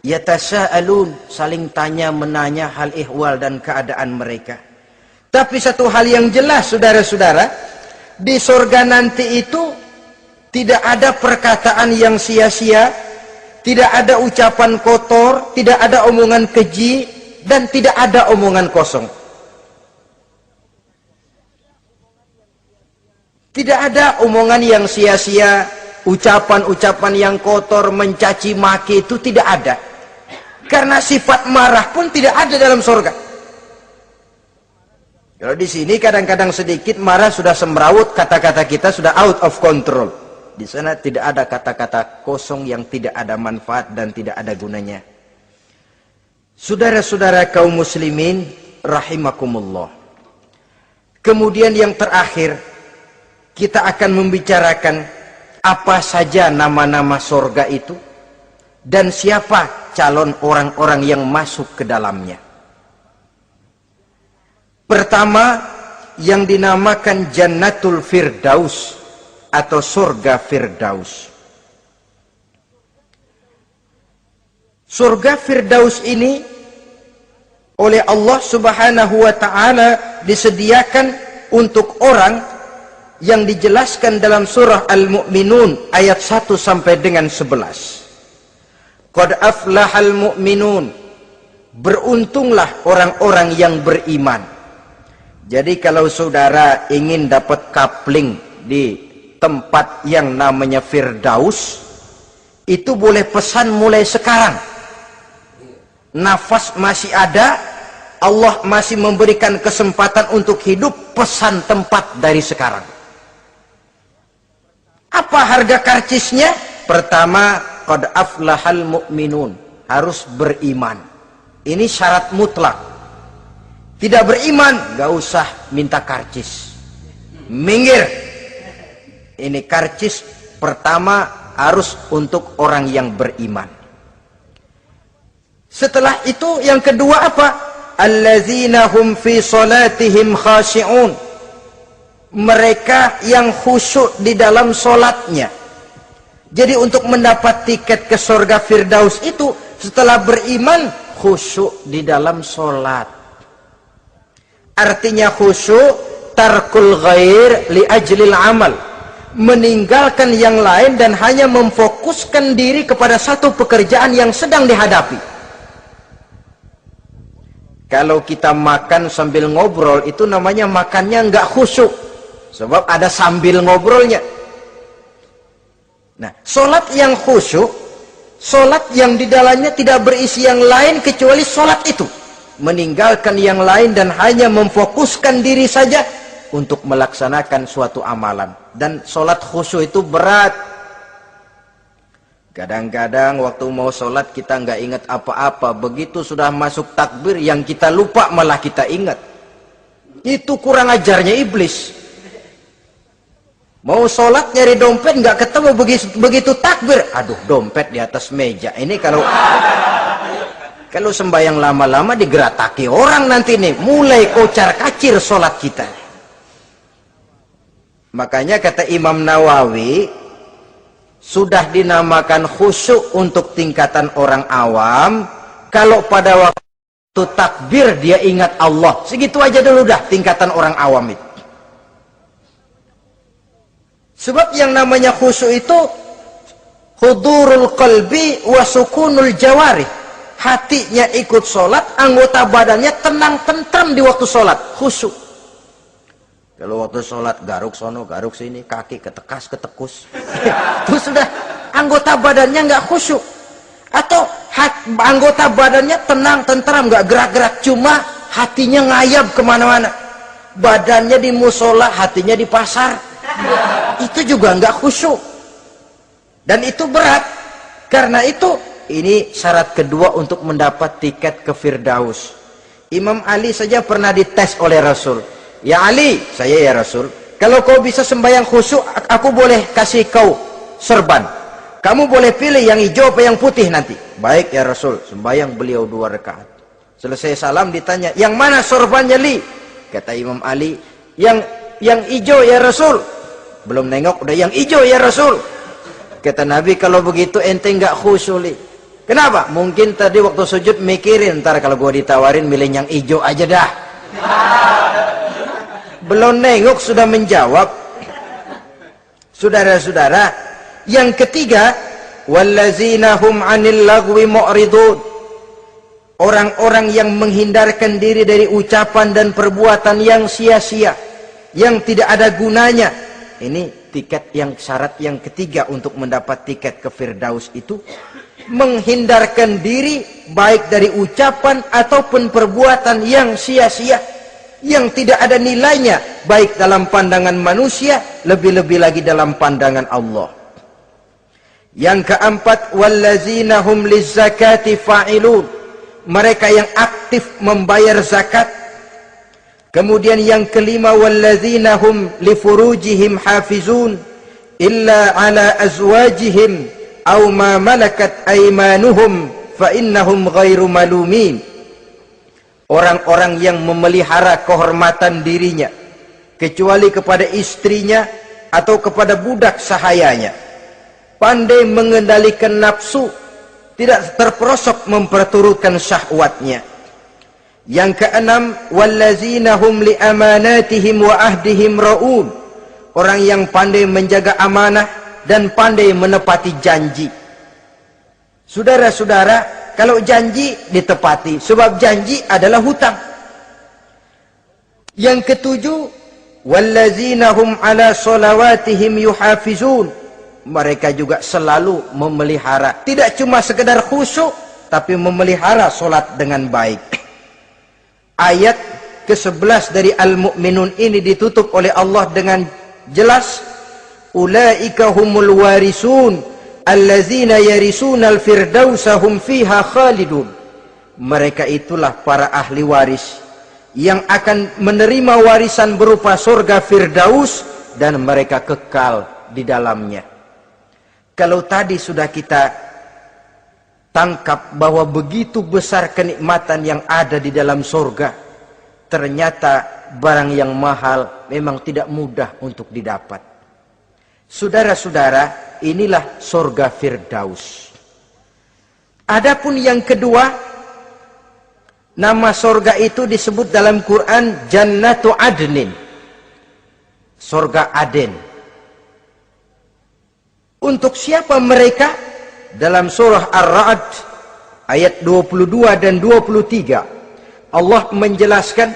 Yatasaalun, saling tanya menanya hal ihwal dan keadaan mereka. Tapi satu hal yang jelas saudara-saudara, di surga nanti itu tidak ada perkataan yang sia-sia, tidak ada ucapan kotor, tidak ada omongan keji, dan tidak ada omongan kosong. Tidak ada omongan yang sia-sia, ucapan-ucapan yang kotor, mencaci maki, itu tidak ada. Karena sifat marah pun tidak ada dalam surga. Kalau di sini kadang-kadang sedikit marah sudah semrawut, kata-kata kita sudah out of control. Di sana tidak ada kata-kata kosong yang tidak ada manfaat dan tidak ada gunanya. Saudara-saudara kaum muslimin rahimakumullah. Kemudian yang terakhir, kita akan membicarakan apa saja nama-nama surga itu dan siapa calon orang-orang yang masuk ke dalamnya. Pertama, yang dinamakan Jannatul Firdaus atau surga Firdaus. Surga Firdaus ini oleh Allah Subhanahu wa taala disediakan untuk orang yang dijelaskan dalam surah Al-Mu'minun ayat 1 sampai dengan 11. Qad aflahal mu'minun, beruntunglah orang-orang yang beriman. Jadi kalau saudara ingin dapat kapling di tempat yang namanya Firdaus, itu boleh pesan mulai sekarang. Nafas masih ada, Allah masih memberikan kesempatan untuk hidup, pesan tempat dari sekarang. Apa harga karcisnya? Pertama, qad aflahal mu'minun, harus beriman. Ini syarat mutlak. Tidak beriman, gak usah minta karcis. Minggir. Ini karcis pertama harus untuk orang yang beriman. Setelah itu yang kedua apa? Allazina hum fi salatihim khashi'un. Mereka yang khusyuk di dalam solatnya. Jadi untuk mendapat tiket ke surga Firdaus itu, setelah beriman, khusyuk di dalam solat. Artinya khusyuk tarkul ghair li ajlil amal, meninggalkan yang lain dan hanya memfokuskan diri kepada satu pekerjaan yang sedang dihadapi. Kalau kita makan sambil ngobrol, itu namanya makannya nggak khusyuk, sebab ada sambil ngobrolnya. Nah, sholat yang khusyuk, sholat yang di dalamnya tidak berisi yang lain kecuali sholat itu, meninggalkan yang lain dan hanya memfokuskan diri saja untuk melaksanakan suatu amalan. Dan sholat khusyuk itu berat. Kadang-kadang waktu mau sholat kita nggak ingat apa-apa, begitu sudah masuk takbir yang kita lupa malah kita ingat. Itu kurang ajarnya iblis. Mau sholat nyari dompet nggak ketemu, begitu takbir, aduh dompet di atas meja. Ini kalau sembahyang lama-lama digerataki orang nanti nih, mulai kocar kacir sholat kita. Makanya kata Imam Nawawi, sudah dinamakan khusyuk untuk tingkatan orang awam kalau pada waktu takbir dia ingat Allah. Segitu aja dulu dah tingkatan orang awam itu. Sebab yang namanya khusyuk itu hudurul qalbi wa sukunul jawarih. Hatinya ikut sholat, anggota badannya tenang tentram di waktu sholat, khusyuk. Kalau waktu sholat garuk sono, garuk sini, kaki ketekas, ketekus. Itu sudah anggota badannya nggak khusyuk. Atau anggota badannya tenang, tentram, nggak gerak-gerak, cuma hatinya ngayab kemana-mana. Badannya di musola, hatinya di pasar. Itu juga nggak khusyuk. Dan itu berat. Karena itu, ini syarat kedua untuk mendapat tiket ke Firdaus. Imam Ali saja pernah dites oleh Rasul. Ya Ali, saya ya Rasul, kalau kau bisa sembahyang khusyuk, aku boleh kasih kau serban. Kamu boleh pilih yang hijau apa yang putih nanti. Baik ya Rasul, sembahyang beliau 2 rakaat. Selesai salam ditanya, yang mana sorbannya Li? Kata Imam Ali, yang hijau ya Rasul. Belum nengok udah yang hijau ya Rasul. Kata Nabi, kalau begitu ente nggak khusyuk Li. Kenapa? Mungkin tadi waktu sujud mikirin, ntar kalau gua ditawarin milih yang hijau aja dah. Belum nengok sudah menjawab. Saudara-saudara, yang ketiga, wallazina hum 'anil lagwi mu'ridun. Orang-orang yang menghindarkan diri dari ucapan dan perbuatan yang sia-sia, yang tidak ada gunanya. Ini tiket yang syarat yang ketiga untuk mendapat tiket ke Firdaus itu, menghindarkan diri baik dari ucapan ataupun perbuatan yang sia-sia, yang tidak ada nilainya baik dalam pandangan manusia, lebih-lebih lagi dalam pandangan Allah. Yang keempat, wallazina hum lizzakati fa'ilun. Mereka yang aktif membayar zakat. Kemudian yang kelima, wallazina hum lifurujihim hafizun illa ala azwajihim aw ma malakat aymanuhum fa innahum ghairu malumin. Orang-orang yang memelihara kehormatan dirinya kecuali kepada istrinya atau kepada budak sahayanya, pandai mengendalikan nafsu, tidak terperosok memperturutkan syahwatnya. Yang keenam, wallazina hum li amanatihim wa ahdihim raun. Orang yang pandai menjaga amanah dan pandai menepati janji. Saudara-saudara, kalau janji ditepati, sebab janji adalah hutang. Yang ketujuh, wallazina hum ala salawatihim yuhafizun. Mereka juga selalu memelihara, tidak cuma sekedar khusyuk, tapi memelihara solat dengan baik. Ayat ke-11 dari Al-Mu'minun ini ditutup oleh Allah dengan jelas, ulaika humul warisun allazina yarisunal firdausa hum fiha khalidun. Mereka itulah para ahli waris yang akan menerima warisan berupa surga Firdaus dan mereka kekal di dalamnya. Kalau tadi sudah kita tangkap bahwa begitu besar kenikmatan yang ada di dalam surga, ternyata barang yang mahal memang tidak mudah untuk didapat. Saudara-saudara, inilah surga Firdaus. Adapun yang kedua, nama surga itu disebut dalam Quran Jannatu Adnin, surga Aden. Untuk siapa mereka? Dalam surah Ar-Ra'd ayat 22 dan 23 Allah menjelaskan,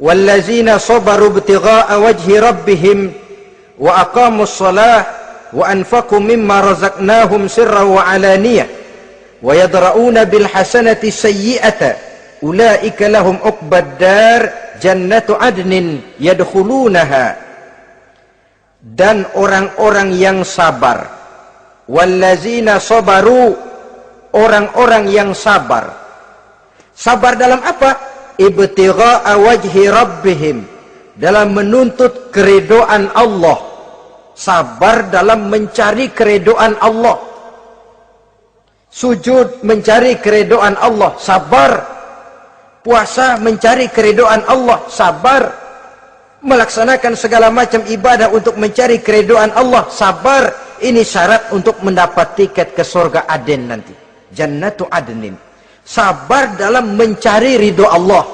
wallazina sabaru ibtigha'a wajhi rabbihim wa aqamus shalah wa anfaqu mimma razaqnahum sirran wa alaniyah wa yadra'una bil hasanati sayyi'ata ulaika lahum uqbad dar jannatu adnin yadkhulunaha. Dan orang-orang yang sabar, wallazina sabaru, orang-orang yang sabar. Sabar dalam apa? Ibtigha'a wajhi rabbihim, dalam menuntut keridhaan Allah. Sabar dalam mencari keridhaan Allah. Sujud mencari keridhaan Allah, sabar. Puasa mencari keridhaan Allah, sabar. Melaksanakan segala macam ibadah untuk mencari keridhaan Allah, sabar. Ini syarat untuk mendapat tiket ke surga Aden nanti, Jannatu Adnin. Sabar dalam mencari ridho Allah.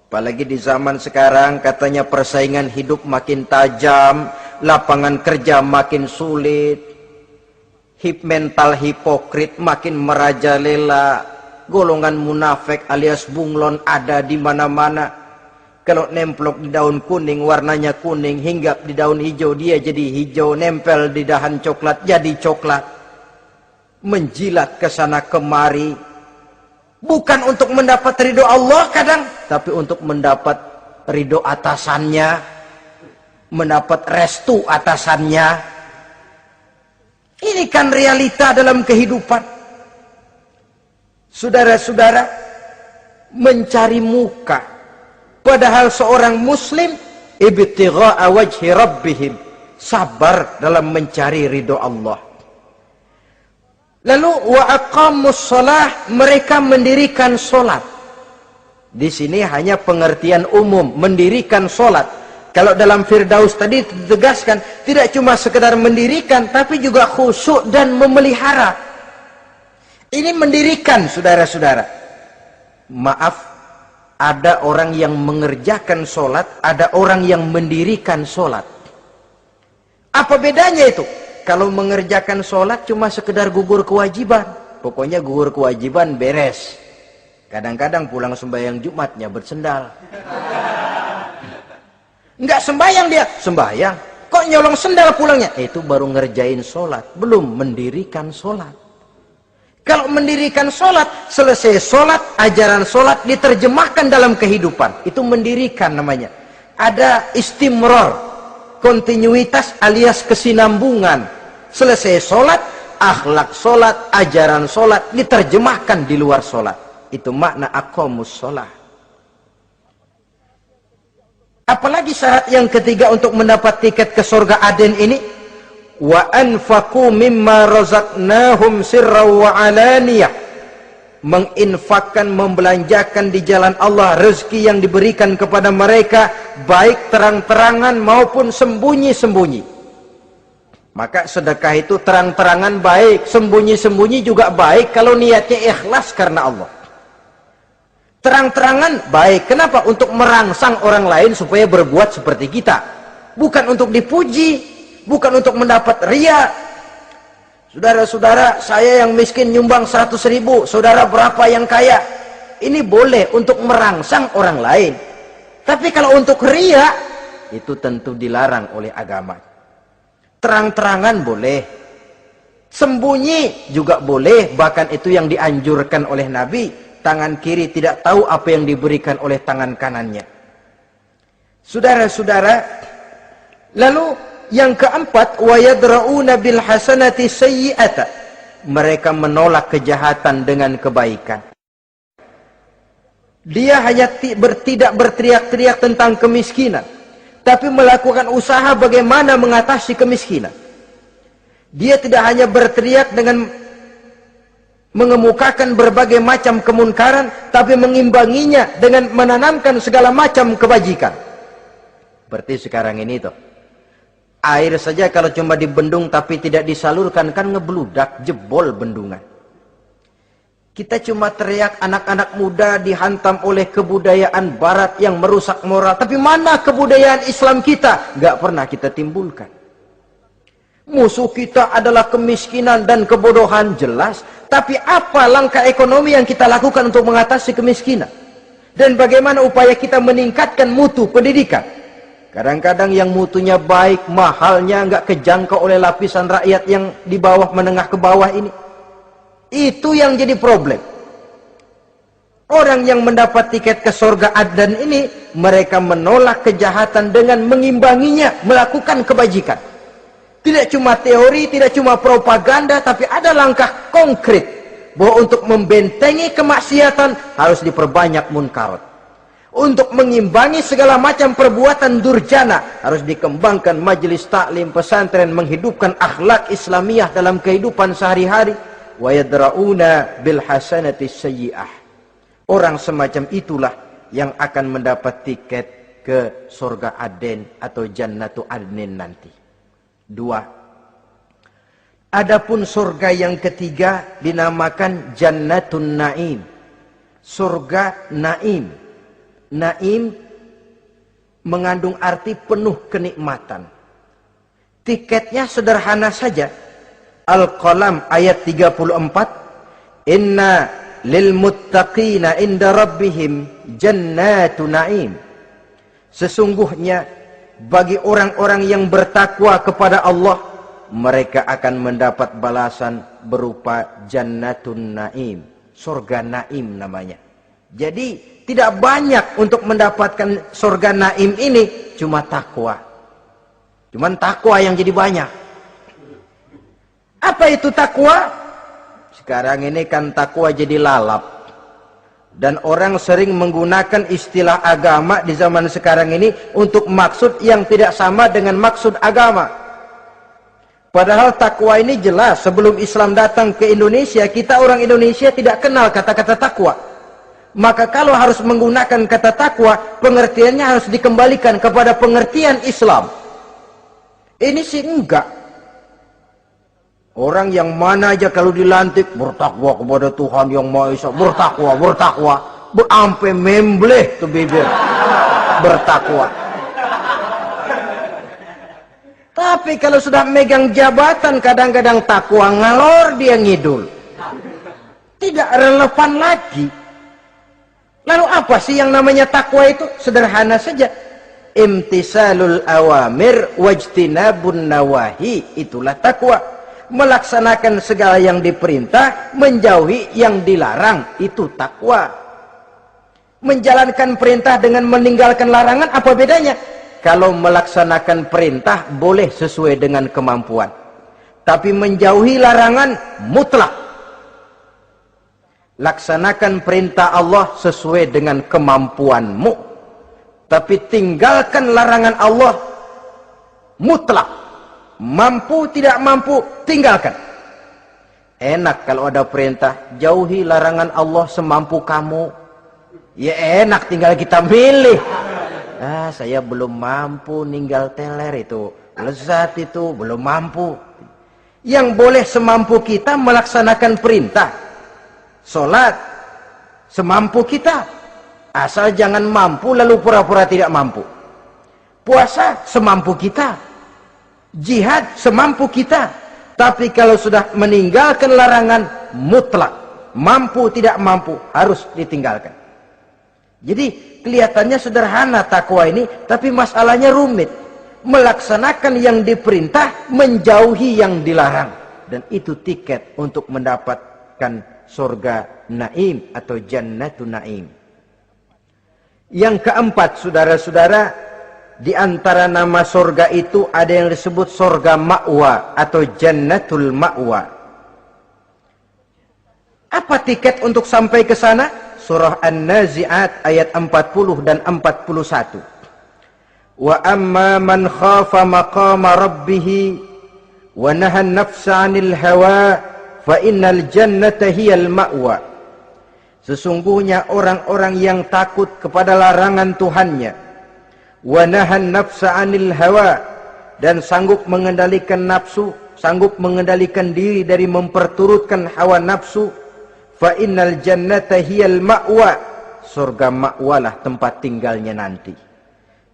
Apalagi di zaman sekarang katanya persaingan hidup makin tajam, lapangan kerja makin sulit, mental hipokrit makin merajalela, golongan munafik alias bunglon ada di mana-mana. Kalau nemplok di daun kuning warnanya kuning, hinggap di daun hijau dia jadi hijau, nempel di dahan coklat jadi coklat. Menjilat ke sana kemari, bukan untuk mendapat ridho Allah kadang, tapi untuk mendapat ridho atasannya, mendapat restu atasannya. Ini kan realita dalam kehidupan. Saudara-saudara, mencari muka. Padahal seorang muslim ibtigha'a wajhi rabbihim, sabar dalam mencari ridho Allah. Lalu wa aqamus shalah, mereka mendirikan salat. Di sini hanya pengertian umum, mendirikan salat. Kalau dalam Firdaus tadi ditegaskan, tidak cuma sekedar mendirikan, tapi juga khusyuk dan memelihara. Ini mendirikan, saudara-saudara. Maaf, ada orang yang mengerjakan sholat, ada orang yang mendirikan sholat. Apa bedanya itu? Kalau mengerjakan sholat cuma sekedar gugur kewajiban. Pokoknya gugur kewajiban beres. Kadang-kadang pulang sembahyang Jumatnya bersendal. Enggak sembahyang dia, sembahyang. Kok nyolong sendal pulangnya? Itu baru ngerjain sholat, belum mendirikan sholat. Kalau mendirikan sholat, selesai sholat, ajaran sholat diterjemahkan dalam kehidupan. Itu mendirikan namanya. Ada istimror, kontinuitas alias kesinambungan. Selesai sholat, akhlak sholat, ajaran sholat diterjemahkan di luar sholat. Itu makna aqamus sholat. Apalagi syarat yang ketiga untuk mendapat tiket ke surga Aden ini? Wa anfaqu mimma razaqnahum sirran wa alaniyah, menginfakkan, membelanjakan di jalan Allah rezeki yang diberikan kepada mereka, baik terang-terangan maupun sembunyi-sembunyi. Maka sedekah itu terang-terangan baik, sembunyi-sembunyi juga baik kalau niatnya ikhlas karena Allah. Terang-terangan baik, kenapa? Untuk merangsang orang lain supaya berbuat seperti kita, bukan untuk dipuji, bukan untuk mendapat ria. Saudara-saudara, saya yang miskin nyumbang 100.000, saudara berapa yang kaya? Ini boleh untuk merangsang orang lain. Tapi kalau untuk ria, itu tentu dilarang oleh agama. Terang-terangan boleh, sembunyi juga boleh, bahkan itu yang dianjurkan oleh Nabi. Tangan kiri tidak tahu apa yang diberikan oleh tangan kanannya. Saudara-saudara, lalu yang keempat, wa yadra'una bil hasanati sayyi'ata, mereka menolak kejahatan dengan kebaikan. Dia hanya tidak berteriak-teriak tentang kemiskinan, tapi melakukan usaha bagaimana mengatasi kemiskinan. Dia tidak hanya berteriak dengan mengemukakan berbagai macam kemunkaran, tapi mengimbanginya dengan menanamkan segala macam kebajikan. Berarti sekarang ini tuh, air saja kalau cuma dibendung tapi tidak disalurkan kan ngebludak, jebol bendungan. Kita cuma teriak anak-anak muda dihantam oleh kebudayaan barat yang merusak moral. Tapi mana kebudayaan Islam kita? Gak pernah kita timbulkan. Musuh kita adalah kemiskinan dan kebodohan, jelas. Tapi apa langkah ekonomi yang kita lakukan untuk mengatasi kemiskinan? Dan bagaimana upaya kita meningkatkan mutu pendidikan? Kadang-kadang yang mutunya baik, mahalnya nggak kejangkau oleh lapisan rakyat yang di bawah, menengah ke bawah ini. Itu yang jadi problem. Orang yang mendapat tiket ke surga Adnan ini, mereka menolak kejahatan dengan mengimbanginya, melakukan kebajikan. Tidak cuma teori, tidak cuma propaganda, tapi ada langkah konkret bahwa untuk membentengi kemaksiatan harus diperbanyak munkarat. Untuk mengimbangi segala macam perbuatan durjana harus dikembangkan majelis taklim pesantren, menghidupkan akhlak Islamiyah dalam kehidupan sehari-hari. Wa yadra'una bil hasanati sayyi'ah. Orang semacam itulah yang akan mendapat tiket ke surga Aden atau Jannatu Adnin nanti. 2. Adapun surga yang ketiga dinamakan Jannatun Naim. Surga Naim. Naim mengandung arti penuh kenikmatan. Tiketnya sederhana saja. Al-Qalam ayat 34. Inna lil muttaqina inda rabbihim jannatun naim. Sesungguhnya bagi orang-orang yang bertakwa kepada Allah, mereka akan mendapat balasan berupa Jannatun Naim. Surga Naim namanya. Jadi tidak banyak untuk mendapatkan surga Naim ini, cuma takwa. Cuman takwa yang jadi banyak. Apa itu takwa? Sekarang ini kan takwa jadi lalap. Dan orang sering menggunakan istilah agama di zaman sekarang ini untuk maksud yang tidak sama dengan maksud agama. Padahal takwa ini jelas, sebelum Islam datang ke Indonesia, kita orang Indonesia tidak kenal kata-kata takwa. Maka kalau harus menggunakan kata takwa, pengertiannya harus dikembalikan kepada pengertian Islam. Ini sih enggak. Orang yang mana aja kalau dilantik bertakwa kepada Tuhan yang Maha Esa, bertakwa, sampai membleh tuh bibir, bertakwa. Tapi kalau sudah megang jabatan, kadang-kadang takwa ngalor dia ngidul, tidak relevan lagi. Lalu apa sih yang namanya takwa itu? Sederhana saja, imtisalul awamir wajtinabun nawahi, itulah takwa. Melaksanakan segala yang diperintah, menjauhi yang dilarang, itu takwa. Menjalankan perintah dengan meninggalkan larangan, apa bedanya? Kalau melaksanakan perintah boleh sesuai dengan kemampuan, tapi menjauhi larangan mutlak. Laksanakan perintah Allah sesuai dengan kemampuanmu, tapi tinggalkan larangan Allah mutlak. Mampu tidak mampu, tinggalkan. Enak kalau ada perintah, jauhi larangan Allah semampu kamu. Ya enak, tinggal kita milih. Saya belum mampu ninggal teler itu, lezat itu, belum mampu. Yang boleh semampu kita melaksanakan perintah. Sholat semampu kita, asal jangan mampu lalu pura-pura tidak mampu. Puasa semampu kita. Jihad semampu kita. Tapi kalau sudah meninggalkan larangan mutlak, mampu tidak mampu, harus ditinggalkan. Jadi kelihatannya sederhana takwa ini, tapi masalahnya rumit. Melaksanakan yang diperintah, menjauhi yang dilarang. Dan itu tiket untuk mendapatkan surga Naim atau Jannatun Naim. Yang keempat, saudara-saudara, di antara nama surga itu ada yang disebut surga ma'wa atau Jannatul Ma'wa. Apa tiket untuk sampai ke sana? Surah An-Nazi'at ayat 40 dan 41. Wa amma man khafa maqama rabbih wa nahan nafsa 'anil hawa fa innal jannata hiyal ma'wa. Sesungguhnya orang-orang yang takut kepada larangan Tuhannya, wa nahan nafsa 'anil hawa, dan sanggup mengendalikan nafsu, sanggup mengendalikan diri dari memperturutkan hawa nafsu, fa innal jannata hiyal ma'wa, surga ma'walah tempat tinggalnya nanti.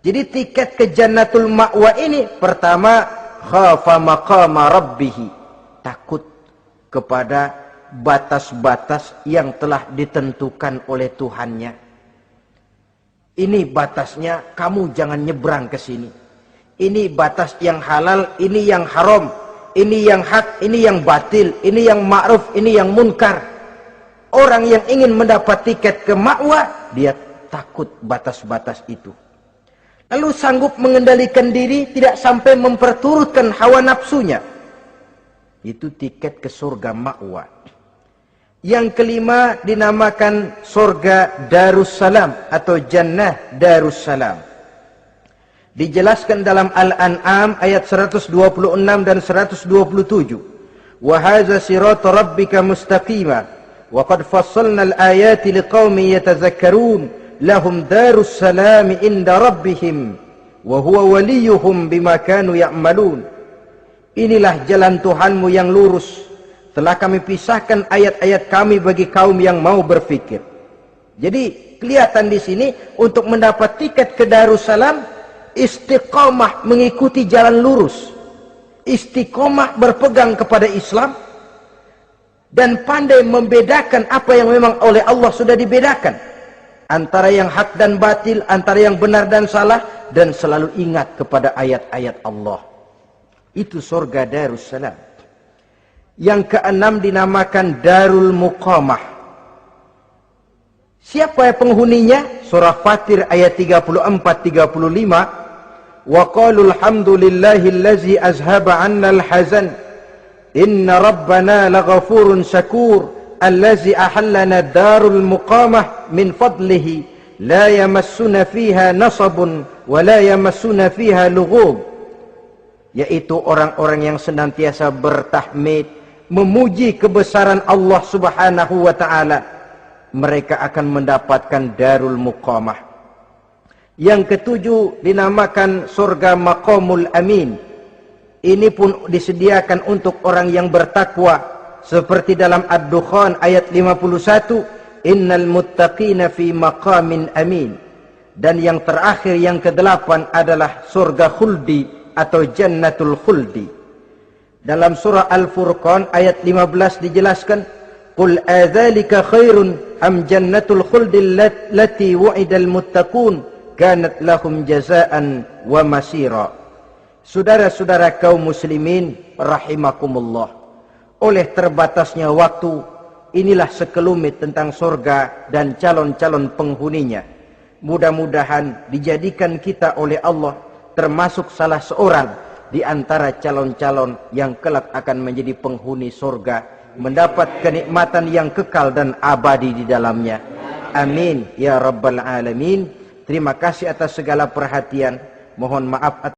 Jadi tiket ke Jannatul Ma'wa ini, pertama khafa maqama rabbih, takut kepada batas-batas yang telah ditentukan oleh Tuhannya. Ini batasnya, kamu jangan nyebrang ke sini. Ini batas yang halal, ini yang haram, ini yang hak, ini yang batil, ini yang ma'ruf, ini yang munkar. Orang yang ingin mendapat tiket ke ma'wa, dia takut batas-batas itu. Lalu sanggup mengendalikan diri, tidak sampai memperturutkan hawa nafsunya. Itu tiket ke surga ma'wa. Yang kelima dinamakan surga Darussalam atau Jannah Darussalam. Dijelaskan dalam Al-An'am ayat 126 dan 127. Wa hadza siratu rabbika mustaqima wa qad fassalna al-ayati liqaumin yatazakkarun lahum darussalam inda rabbihim wa huwa waliyuhum bima kanu ya'malun. Inilah jalan Tuhanmu yang lurus. Telah kami pisahkan ayat-ayat kami bagi kaum yang mau berfikir. Jadi kelihatan di sini untuk mendapat tiket ke Darussalam, istiqomah mengikuti jalan lurus, istiqomah berpegang kepada Islam, dan pandai membedakan apa yang memang oleh Allah sudah dibedakan antara yang hak dan batil, antara yang benar dan salah, dan selalu ingat kepada ayat-ayat Allah. Itu surga Darussalam. Yang keenam dinamakan Darul Muqamah. Siapa penghuninya? Surah Fatir ayat 34-35. Wa qalu alhamdulillahillazi azhaba 'annal hazan inna rabbana laghafurun syakur allazi ahallana darul muqamah min fadlihi la yamassuna fiha nasabun wa la yamassuna fiha lughub. Yaitu orang-orang yang senantiasa bertahmid, memuji kebesaran Allah Subhanahu wa ta'ala, mereka akan mendapatkan Darul Muqamah. Yang ketujuh dinamakan surga Maqamul Amin. Ini pun disediakan untuk orang yang bertakwa, seperti dalam Ad-Dukhan ayat 51, innal muttaqina fi maqamin amin. Dan yang terakhir, yang kedelapan adalah surga khuldi atau jannatul khuldi. Dalam surah Al-Furqan ayat 15 dijelaskan, qul adzalika khairun am jannatul khuldi allati wu'idal muttaqun kanat lahum jazaan wa masira. Saudara-saudara kaum muslimin rahimakumullah, oleh terbatasnya waktu, inilah sekelumit tentang surga dan calon-calon penghuninya. Mudah-mudahan dijadikan kita oleh Allah termasuk salah seorang di antara calon-calon yang kelak akan menjadi penghuni surga, mendapat kenikmatan yang kekal dan abadi di dalamnya. Amin ya rabbal alamin. Terima kasih atas segala perhatian. Mohon maaf atas